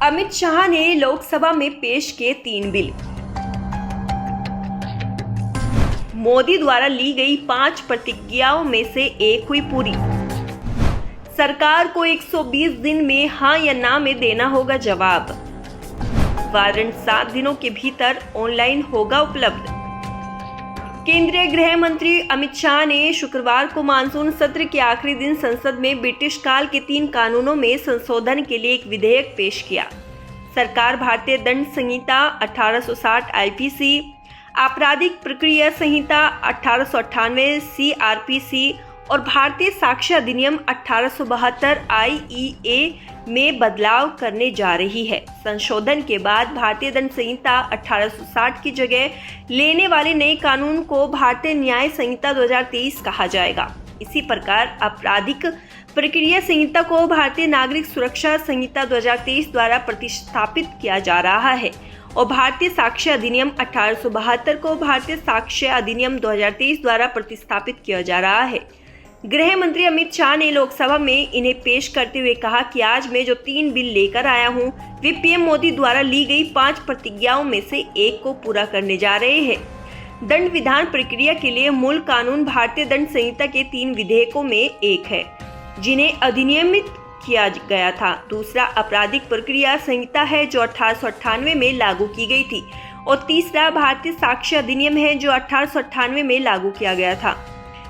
अमित शाह ने लोकसभा में पेश किए 3 बिल। मोदी द्वारा ली गई 5 प्रतिज्ञाओं में से एक हुई पूरी। सरकार को 120 दिन में हां या ना में देना होगा जवाब। वारंट 7 दिनों के भीतर ऑनलाइन होगा उपलब्ध। केंद्रीय गृह मंत्री अमित शाह ने शुक्रवार को मानसून सत्र के आखिरी दिन संसद में ब्रिटिश काल के 3 कानूनों में संशोधन के लिए एक विधेयक पेश किया। सरकार भारतीय दंड संहिता 1860 आईपीसी, आपराधिक प्रक्रिया संहिता 1898 सीआरपीसी और भारतीय साक्ष्य अधिनियम 1872 आईईए में बदलाव करने जा रही है। संशोधन के बाद भारतीय दंड संहिता 1860 की जगह लेने वाले नए कानून को भारतीय न्याय संहिता 2023 कहा जाएगा। इसी प्रकार आपराधिक प्रक्रिया संहिता को भारतीय नागरिक सुरक्षा संहिता 2023 द्वारा प्रतिस्थापित किया जा रहा है और भारतीय साक्ष्य अधिनियम 1872 को भारतीय साक्ष्य अधिनियम 2023 द्वारा प्रतिस्थापित किया जा रहा है। गृह मंत्री अमित शाह ने लोकसभा में इन्हें पेश करते हुए कहा कि आज मैं जो 3 बिल लेकर आया हूं, वे पीएम मोदी द्वारा ली गई 5 प्रतिज्ञाओं में से एक को पूरा करने जा रहे हैं। दंड विधान प्रक्रिया के लिए मूल कानून भारतीय दंड संहिता के 3 विधेयकों में एक है, जिन्हें अधिनियमित किया गया था। दूसरा आपराधिक प्रक्रिया संहिता है जो 1898 में लागू की गई थी और तीसरा भारतीय साक्ष्य अधिनियम है जो 1898 में लागू किया गया था।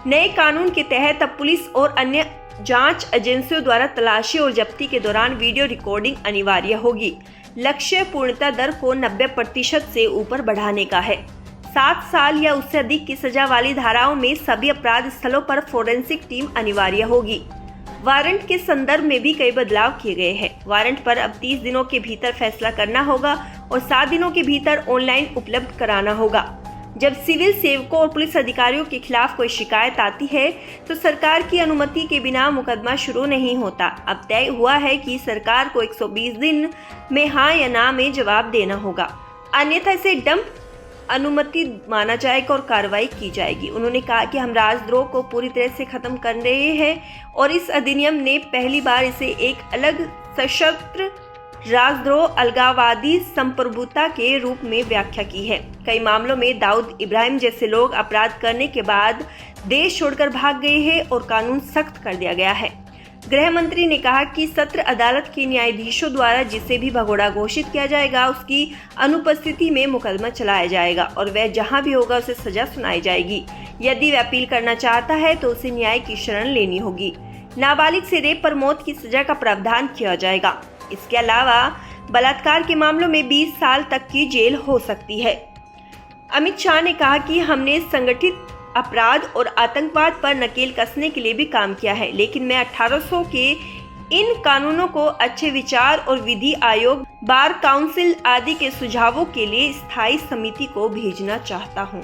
नए कानून के तहत अब पुलिस और अन्य जांच एजेंसियों द्वारा तलाशी और जब्ती के दौरान वीडियो रिकॉर्डिंग अनिवार्य होगी। लक्ष्य पूर्णता दर को 90% से ऊपर बढ़ाने का है। 7 साल या उससे अधिक की सजा वाली धाराओं में सभी अपराध स्थलों पर फोरेंसिक टीम अनिवार्य होगी। वारंट के संदर्भ में भी कई बदलाव किए गए हैं। वारंट पर अब 30 दिनों के भीतर फैसला करना होगा और 7 दिनों के भीतर ऑनलाइन उपलब्ध कराना होगा। जब सिविल सेवकों और पुलिस अधिकारियों के खिलाफ कोई शिकायत आती है तो सरकार की अनुमति के बिना मुकदमा शुरू नहीं होता। अब तय हुआ है कि सरकार को 120 दिन में हाँ या ना में जवाब देना होगा, अन्यथा इसे डंप अनुमति माना जाएगा और कार्रवाई की जाएगी। उन्होंने कहा कि हम राजद्रोह को पूरी तरह से खत्म कर रहे हैं और इस अधिनियम ने पहली बार इसे एक अलग सशस्त्र राजद्रोह अलगाववादी संप्रभुता के रूप में व्याख्या की है। कई मामलों में दाऊद इब्राहिम जैसे लोग अपराध करने के बाद देश छोड़कर भाग गए हैं और कानून सख्त कर दिया गया है। गृह मंत्री ने कहा कि सत्र अदालत के न्यायाधीशों द्वारा जिसे भी भगोड़ा घोषित किया जाएगा उसकी अनुपस्थिति में मुकदमा चलाया जाएगा और वह जहां भी होगा उसे सजा सुनाई जाएगी। यदि वह अपील करना चाहता है तो उसे न्याय की शरण लेनी होगी। नाबालिग से रेप पर मौत की सजा का प्रावधान किया जाएगा। इसके अलावा बलात्कार के मामलों में 20 साल तक की जेल हो सकती है। अमित शाह ने कहा कि हमने संगठित अपराध और आतंकवाद पर नकेल कसने के लिए भी काम किया है, लेकिन मैं 1800 के इन कानूनों को अच्छे विचार और विधि आयोग, बार काउंसिल आदि के सुझावों के लिए स्थायी समिति को भेजना चाहता हूं।